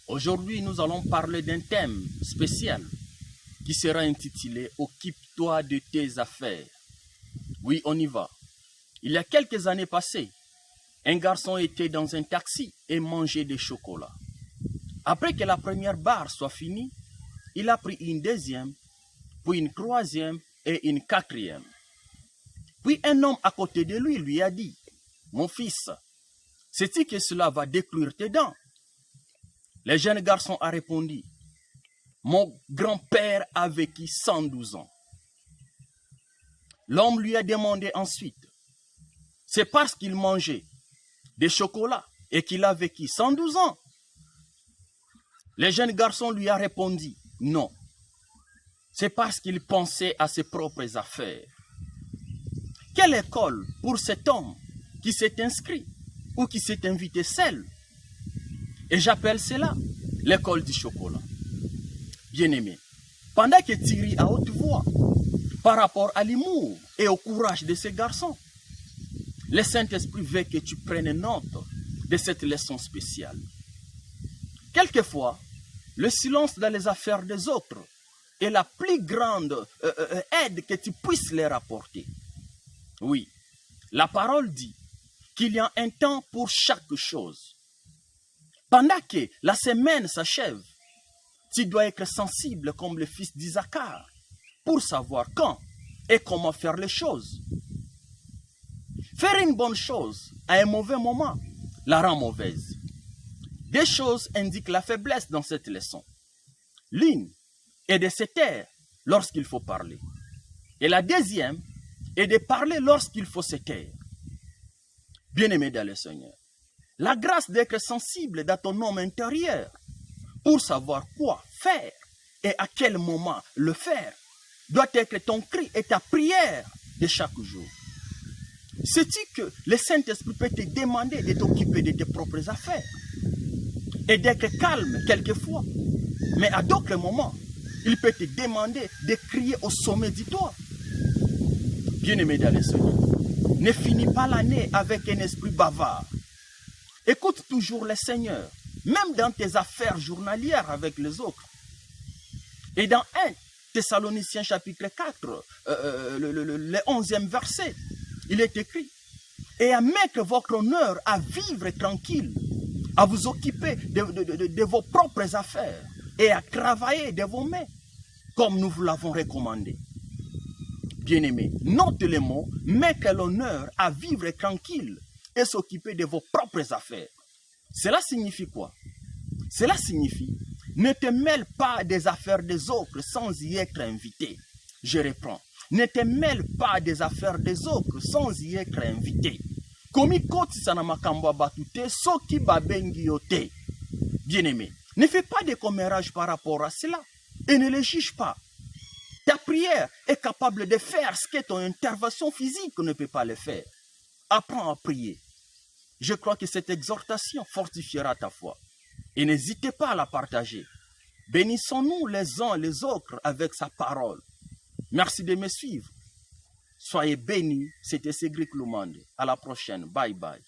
Aujourd'hui, nous allons parler d'un thème spécial qui sera intitulé « Occupe-toi de tes affaires ». Oui, on y va. Il y a quelques années passées, un garçon était dans un taxi et mangeait des chocolats. Après que la première barre soit finie, il a pris une deuxième, puis une troisième et une quatrième. Puis un homme à côté de lui a dit « Mon fils, sais-tu que cela va détruire tes dents ?» Le jeune garçon a répondu « Mon grand-père a vécu 112 ans. » L'homme lui a demandé ensuite « C'est parce qu'il mangeait des chocolats et qu'il a vécu 112 ans ?» Le jeune garçon lui a répondu « Non, c'est parce qu'il pensait à ses propres affaires. » Quelle école pour cet homme qui s'est inscrit ou qui s'est invité seul? Et j'appelle cela l'école du chocolat. Bien-aimé, pendant que tu ris à haute voix par rapport à l'humour et au courage de ce garçon, le Saint-Esprit veut que tu prennes note de cette leçon spéciale. Quelquefois, le silence dans les affaires des autres est la plus grande aide que tu puisses leur apporter. Oui, la parole dit qu'il y a un temps pour chaque chose. Pendant que la semaine s'achève, tu dois être sensible comme le fils d'Isaacar pour savoir quand et comment faire les choses. Faire une bonne chose à un mauvais moment la rend mauvaise. Deux choses indiquent la faiblesse dans cette leçon. L'une est de se taire lorsqu'il faut parler. Et la deuxième est de parler lorsqu'il faut se taire. Bien-aimé dans le Seigneur, la grâce d'être sensible dans ton homme intérieur pour savoir quoi faire et à quel moment le faire doit être ton cri et ta prière de chaque jour. Sais-tu que le Saint-Esprit peut te demander de t'occuper de tes propres affaires et d'être calme quelquefois, mais à d'autres moments, il peut te demander de crier au sommet du toit. Bien-aimé dans le Seigneur, ne finis pas l'année avec un esprit bavard. Écoute toujours le Seigneur, même dans tes affaires journalières avec les autres. Et dans 1 Thessaloniciens chapitre 4, le 11e verset, il est écrit « Et à mettre votre honneur à vivre tranquille, à vous occuper de vos propres affaires et à travailler de vos mains, comme nous vous l'avons recommandé. » Bien-aimés, note les mots « mettre l'honneur à vivre tranquille et s'occuper de vos propres affaires ». Cela signifie quoi? Cela signifie ne te mêle pas des affaires des autres sans y être invité. Je reprends. Ne te mêle pas des affaires des autres sans y être invité. Bien-aimé, ne fais pas de commérage par rapport à cela et ne les juge pas. Ta prière est capable de faire ce que ton intervention physique ne peut pas le faire. Apprends à prier. Je crois que cette exhortation fortifiera ta foi. Et n'hésitez pas à la partager. Bénissons-nous les uns les autres avec sa parole. Merci de me suivre. Soyez bénis. C'était Cédric Lumande. À la prochaine. Bye bye.